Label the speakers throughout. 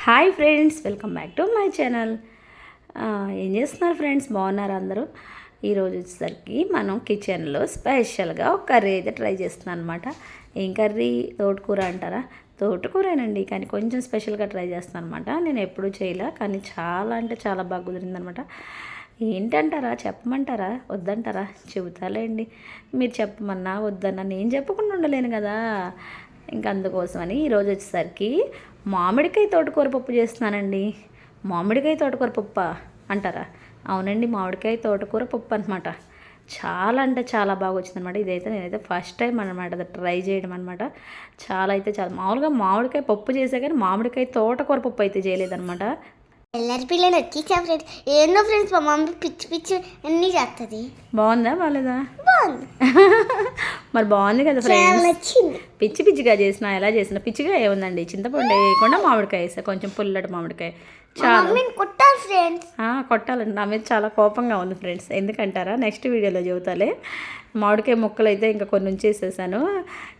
Speaker 1: Hi friends, welcome back to my channel. ఏం చేస్తున్నారు friends? బాగున్నారు అందరూ? ఈరోజు వచ్చేసరికి మనం కిచెన్లో స్పెషల్గా ఒక కర్రీ అయితే ట్రై చేస్తున్నాను అనమాట. ఏం కర్రీ? తోటకూర అంటారా? తోటకూరేనండి, కానీ కొంచెం స్పెషల్గా ట్రై చేస్తాను అనమాట. నేను ఎప్పుడూ చేయలే, కానీ చాలా అంటే చాలా బాగా కుదిరిందనమాట. ఏంటంటారా? చెప్పమంటారా? వద్దంటారా? చెబుతాలేండి. మీరు చెప్పమన్నా వద్దన్నా నేను చెప్పకుండా ఉండలేను కదా. ఇంకా అందుకోసమని ఈరోజు వచ్చేసరికి మామిడికాయ తోటకూర పప్పు చేస్తున్నానండి. మామిడికాయ తోటకూర పప్ప అంటారా? అవునండి, మామిడికాయ తోటకూర పప్పు అనమాట. చాలా అంటే చాలా బాగా వచ్చిందనమాట. ఇదైతే నేనైతే ఫస్ట్ టైం అనమాట అది ట్రై చేయడం అనమాట. చాలా అయితే చాలా మామూలుగా మామిడికాయ పప్పు చేసే కానీ మామిడికాయ తోటకూర పప్పు అయితే చేయలేదనమాట.
Speaker 2: ఎల్లరి పిల్లలు వచ్చేసా ఫ్రెండ్స్. ఏందో ఫ్రెండ్స్, మా మమ్మీ పిచ్చి పిచ్చి అన్నీ చేస్తుంది.
Speaker 1: బాగుందా బాగాలేదా?
Speaker 2: బాగుంది.
Speaker 1: మరి బాగుంది కదా ఫ్రెండ్స్. పిచ్చి పిచ్చిగా చేసిన, ఎలా చేసిన పిచ్చిగా ఏముందండి. చింతపండు వేయకుండా మామిడికాయ వేసా, కొంచెం పుల్లటి మామిడికాయ. చాలా
Speaker 2: కొట్టాలి ఫ్రెండ్స్.
Speaker 1: కొట్టాలండి. నా మీద చాలా కోపంగా ఉంది ఫ్రెండ్స్. ఎందుకంటారా? నెక్స్ట్ వీడియోలో చెబుతాలే. మామిడికాయ ముక్కలు అయితే ఇంకా కొన్ని ఉంచేసేసాను.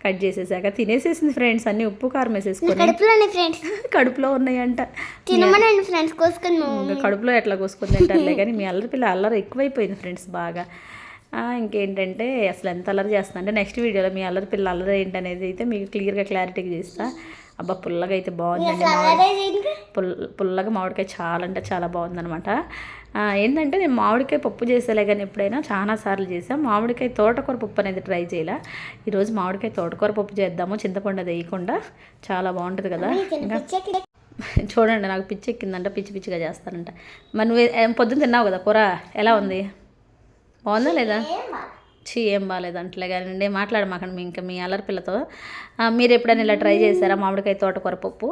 Speaker 1: Cut చేసేసాక తినేసేసింది friends. అన్ని ఉప్పు కారం వేసేసుకొని
Speaker 2: కడుపులోనే ఫ్రెండ్స్.
Speaker 1: కడుపులో ఉన్నాయంట.
Speaker 2: తినమనండి ఫ్రెండ్స్, కోసుకొని
Speaker 1: ఇంకా కడుపులో ఎట్లా కోసుకొని తింటారులే. కానీ మీ అల్లరి పిల్ల అల్లరి ఎక్కువైపోయింది ఫ్రెండ్స్ బాగా. ఇంకేంటంటే అసలు ఎంత అల్లరి చేస్తున్నా అంటే నెక్స్ట్ వీడియోలో మీ అల్లరి పిల్ల అల్లరి ఏంటనేది అయితే మీకు క్లియర్గా క్లారిటీగా చేస్తా. అబ్బా, పుల్లగా అయితే బాగుందండి. పుల్లగా మామిడికాయ చాలా అంటే చాలా బాగుందనమాట. ఏంటంటే నేను మామిడికాయ పప్పు చేసేలే, కానీ ఎప్పుడైనా చాలా సార్లు చేసాను. మామిడికాయ తోటకూర పప్పు అనేది ట్రై చేయాల. ఈరోజు మామిడికాయ తోటకూర పప్పు చేద్దాము, చింతపండు వేయకుండా. చాలా బాగుంటుంది కదా. ఇంకా చూడండి, నాకు పిచ్చి ఎక్కిందంట, పిచ్చి పిచ్చిగా చేస్తానంట. మరి నువ్వు పొద్దున్న తిన్నావు కదా కూర, ఎలా ఉంది? బాగుందా లేదా? ఏం బాగాలేదు అంటలే కానీ మాట్లాడమాకండి ఇంకా మీ అల్లరి పిల్లతో. మీరు ఎప్పుడైనా ఇలా ట్రై చేశారా మామిడికాయ తోటకూర పప్పు?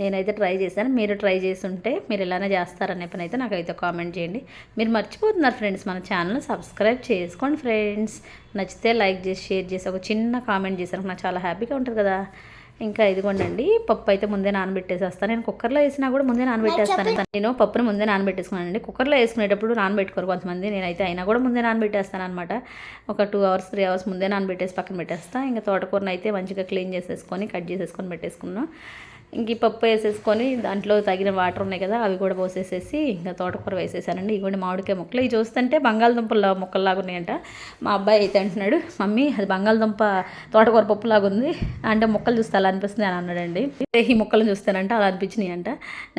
Speaker 1: నేనైతే ట్రై చేశాను. మీరు ట్రై చేసి ఉంటే మీరు ఇలానే చేస్తారనే పని అయితే నాకైతే కామెంట్ చేయండి. మీరు మర్చిపోతున్నారు ఫ్రెండ్స్, మన ఛానల్ సబ్స్క్రైబ్ చేసుకోండి ఫ్రెండ్స్. నచ్చితే లైక్ చేసి షేర్ చేసి ఒక చిన్న కామెంట్ చేశారు, నాకు చాలా హ్యాపీగా ఉంటుంది కదా. ఇంకా ఇదిగోండి, పప్పు అయితే ముందే నానబెట్టేసేస్తాను. నేను కుక్కర్లో వేసినా కూడా ముందే నానబెట్టేస్తాను. నేను పప్పును ముందే నానబెట్టేసుకున్నానండి. కుక్కర్లో వేసుకునేటప్పుడు నానబెట్టుకోరు కొంతమంది, నేనైతే అయినా కూడా ముందే నానబెట్టేస్తాను అనమాట. ఒక 2 hours 3 hours ముందే నానబెట్టేసి పక్కన పెట్టేస్తాను. ఇంకా తోటకూరను అయితే మంచిగా క్లీన్ చేసేసుకొని కట్ చేసేసుకొని పెట్టేసుకున్నాను. ఇంక ఈ పప్పు వేసేసుకొని దాంట్లో తగిన వాటర్ ఉన్నాయి కదా, అవి కూడా పోసేసేసి ఇంకా తోటకూర వేసేసానండి. ఇవ్వండి మామిడికాయ ముక్కలు. ఇవి చూస్తుంటే బంగాళదుంపల ముక్కల్లాగా ఉన్నాయంట. మా అబ్బాయి అయితే అంటున్నాడు, మమ్మీ అది బంగాళదుంప తోటకూర పప్పులాగా ఉంది అంటే ముక్కలు చూస్తే అలా అనిపిస్తుంది అని అన్నాడండి. ఈ ముక్కలు చూస్తానంటే అలా అనిపించినాయి అంట.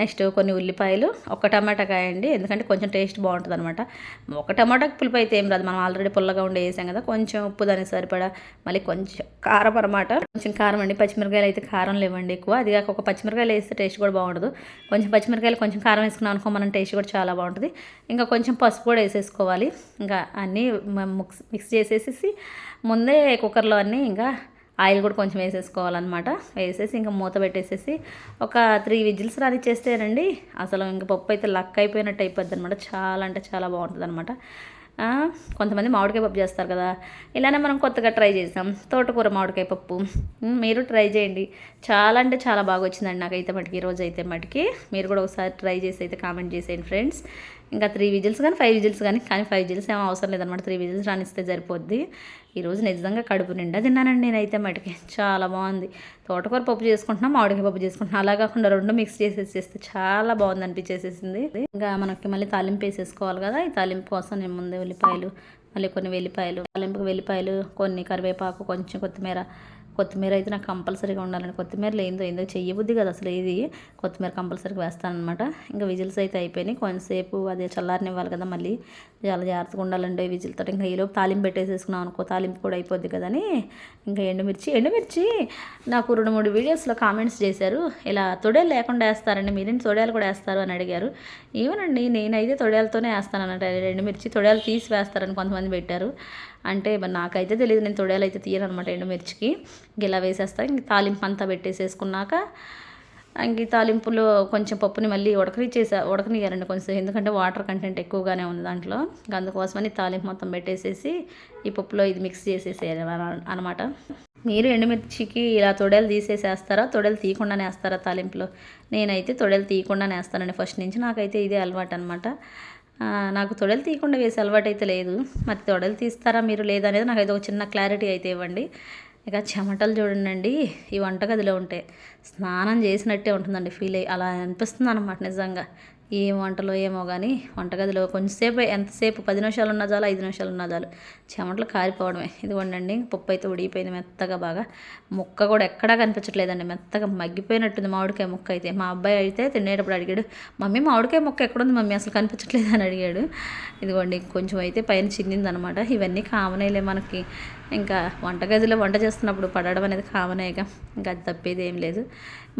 Speaker 1: నెక్స్ట్ కొన్ని ఉల్లిపాయలు, ఒక టమాటాకాయ అండి, ఎందుకంటే కొంచెం టేస్ట్ బాగుంటుంది అనమాట. ఒక టమాటాకి పులుపు అయితే ఏం రాదు, మనం ఆల్రెడీ పుల్లగా ఉండి వేసాం కదా. కొంచెం ఉప్పు దానికి సరిపడా, మళ్ళీ కొంచెం కారం అనమాట. కొంచెం కారం అండి. పచ్చిమిరకాయలు అయితే కారం లేవండి ఎక్కువ. అది కాక ఒక పచ్చిమిరకాయలు వేస్తే టేస్ట్ కూడా బాగుండదు. కొంచెం పచ్చిమిరకాయలు కొంచెం కారం వేసుకున్నాం అనుకో, మనం టేస్ట్ కూడా చాలా బాగుంటుంది. ఇంకా కొంచెం పసుపు కూడా వేసేసుకోవాలి. ఇంకా అన్నీ మిక్స్ చేసేసి ముందే కుక్కర్లో అన్నీ ఇంకా ఆయిల్ కూడా కొంచెం వేసేసుకోవాలన్నమాట. వేసేసి ఇంకా మూత పెట్టేసేసి ఒక 3 విజిల్స్ రానిచ్చేస్తేనండి అసలు ఇంక పప్పు అయితే లక్ అయిపోయినట్టు అయిపోద్ది అనమాట. చాలా అంటే చాలా బాగుంటుంది అనమాట. కొంతమంది మామిడికాయ పప్పు చేస్తారు కదా, ఇలానే మనం కొత్తగా ట్రై చేసాం తోటకూర మామిడికాయ పప్పు. మీరు ట్రై చేయండి, చాలా అంటే చాలా బాగా వచ్చిందండి నాకైతే మటుకి. ఈరోజు అయితే మటుకి మీరు కూడా ఒకసారి ట్రై చేసి అయితే కామెంట్ చేసేయండి ఫ్రెండ్స్. ఇంకా 3 విజిల్స్ కానీ 5 విజిల్స్ కానీ 5 విజిల్స్ ఏమో అవసరం లేదనమాట. 3 విజిల్స్ రానిస్తే సరిపోద్ది. ఈరోజు నిజంగా కడుపు నిండా తిన్నానండి నేనైతే మటుకి. చాలా బాగుంది. తోటకూర పప్పు చేసుకుంటున్నాం, మామిడికాయ పప్పు చేసుకుంటున్నాం. అలా కాకుండా 2 మిక్స్ చేసేసేస్తే చాలా బాగుంది అనిపించేసేసింది. ఇంకా మనకి మళ్ళీ తాలింపు వేసేసుకోవాలి కదా. ఈ తాలింపు కోసం నేను ముందే ఉల్లిపాయలు, మళ్ళీ కొన్ని వెల్లిపాయలు, తాలింపుకి వెల్లిపాయలు, కొన్ని కరివేపాకు, కొంచెం కొత్తిమీర అయితే నాకు కంపల్సరీగా ఉండాలండి. కొత్తిమీర లేదో ఏందో చెయ్యబుద్ది కదా అసలు. ఇది కొత్తిమీర కంపల్సరీగా వేస్తానమాట. ఇంకా విజిల్స్ అయితే అయిపోయినాయి. కొంతసేపు అదే చల్లారనివ్వాలి కదా, మళ్ళీ చాలా జాగ్రత్తగా ఉండాలండి విజిల్తో. ఇంకా ఈలోపు తాలింపు పెట్టేసేసుకున్నాం అనుకో, తాలింపు కూడా అయిపోద్ది కదని. ఇంకా ఎండుమిర్చి నాకు 2-3 వీడియోస్లో కామెంట్స్ చేశారు, ఇలా తొడేలు లేకుండా వేస్తారండి, మీరేంటి తొడేలు కూడా వేస్తారు అని అడిగారు. ఏమోనండి, నేనైతే తొడేలతోనే వేస్తాను అన్నట్టు. ఎండుమిర్చి తొడేలు తీసి వేస్తారని కొంతమంది పెట్టారు. అంటే మరి నాకైతే తెలియదు, నేను తొడేలు అయితే తీయను అనమాట ఎండుమిర్చికి. ఇలా వేసేస్తాను. ఇంక తాలింపు అంతా పెట్టేసేసుకున్నాక ఇంక ఈ తాలింపులో కొంచెం పప్పుని మళ్ళీ ఉడకనియ్యారండి కొంచెం, ఎందుకంటే వాటర్ కంటెంట్ ఎక్కువగానే ఉంది దాంట్లో. అందుకోసమని తాలింపు మొత్తం పెట్టేసేసి ఈ పప్పులో ఇది మిక్స్ చేసేసేయాలి అనమాట. మీరు ఎండుమిర్చికి ఇలా తొడేలు తీసేసేస్తారా, తొడేలు తీయకుండానే వేస్తారా తాలింపులో? నేనైతే తొడేలు తీయకుండానే వేస్తానండి ఫస్ట్ నుంచి. నాకైతే ఇదే అలవాటు అనమాట. నాకు తొడలు తీయకుండా వేసే అలవాటు అయితే లేదు. మరి తొడలు తీస్తారా మీరు లేదనేది నాకైతే ఒక చిన్న క్లారిటీ అయితే ఇవ్వండి. ఇక చెమటలు చూడండి ఈ వంటగదిలో ఉంటాయి. స్నానం చేసినట్టే ఉంటుందండి ఫీల్ అయ్యి అలా అనిపిస్తుంది అనమాట నిజంగా. ఏం వంటలో ఏమో కానీ వంటగదిలో కొంచెంసేపు ఎంతసేపు 10 నిమిషాలు ఉన్న చాలు 5 నిమిషాలు ఉన్న చాలు చెమటలు కారిపోవడమే. ఇదిగోండి పప్పు అయితే ఉడిగిపోయింది మెత్తగా బాగా. ముక్క కూడా ఎక్కడా కనిపించట్లేదండి, మెత్తగా మగ్గిపోయినట్టుంది మామిడికాయ ముక్క అయితే. మా అబ్బాయి అయితే తినేటప్పుడు అడిగాడు, మమ్మీ మామిడికాయ ముక్క ఎక్కడుంది మమ్మీ అసలు కనిపించట్లేదు అని అడిగాడు. ఇదిగోండి కొంచెం అయితే పైన చిందింది అనమాట. ఇవన్నీ కామనేలే మనకి, ఇంకా వంటగదిలో వంట చేస్తున్నప్పుడు పడడం అనేది కామనేగా, ఇంకా అది తప్పేది ఏం లేదు.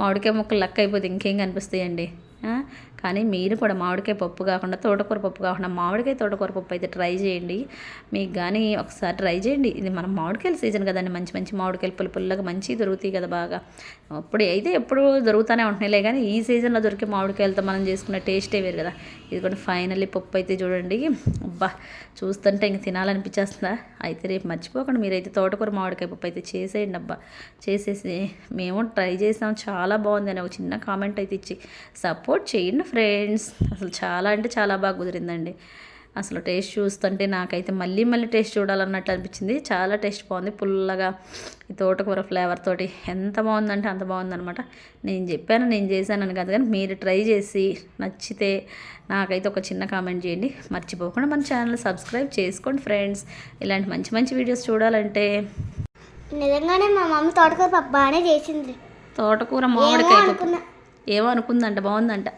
Speaker 1: మామిడికాయ ముక్కలు లెక్క అయిపోతే ఇంకేం కనిపిస్తాయండి. కానీ మీరు కూడా మామిడికాయ పప్పు కాకుండా తోటకూర పప్పు కాకుండా మామిడికాయ తోటకూర పప్పు అయితే ట్రై చేయండి. మీకు కానీ ఒకసారి ట్రై చేయండి. ఇది మనం మామిడికాయల సీజన్ కదండి, మంచి మంచి మామిడికాయలు పుల్లగా మంచిగా దొరుకుతాయి కదా బాగా. అప్పుడు అయితే ఎప్పుడు దొరుకుతూనే ఉంటున్నాయిలే, కానీ ఈ సీజన్లో దొరికే మామిడికాయలతో మనం చేసుకున్న టేస్టే వేరు కదా. ఇది కూడా ఫైనల్లీ పప్పు అయితే చూడండి, అబ్బా చూస్తుంటే ఇంక తినాలనిపించేస్తుందా. అయితే రేపు మర్చిపోకుండా మీరైతే తోటకూర మామిడికాయ పప్పు అయితే చేసేయండి అబ్బా. చేసేసి మేము ట్రై చేసాం చాలా బాగుంది అని ఒక చిన్న కామెంట్ అయితే ఇచ్చి సపోర్ట్ చేయండి ఫ్రెండ్స్. అసలు చాలా అంటే చాలా బాగా కుదిరిందండి. అసలు టేస్ట్ చూస్తుంటే నాకైతే మళ్ళీ టేస్ట్ చూడాలన్నట్టు అనిపించింది. చాలా టేస్ట్ బాగుంది, పుల్లగా ఈ తోటకూర ఫ్లేవర్ తోటి ఎంత బాగుందంటే అంత బాగుందనమాట. నేను చేశానని కాదు, కానీ మీరు ట్రై చేసి నచ్చితే నాకైతే ఒక చిన్న కామెంట్ చేయండి. మర్చిపోకుండా మన ఛానల్ సబ్స్క్రైబ్ చేసుకోండి ఫ్రెండ్స్. ఇలాంటి మంచి మంచి వీడియోస్ చూడాలంటే.
Speaker 2: నిజంగానే మా మమ్మీ తోటకూర పప్పు బాగానే చేసింది.
Speaker 1: తోటకూర మామిడికాయ పప్పు ఏమో అనుకుందంట, బాగుందంట.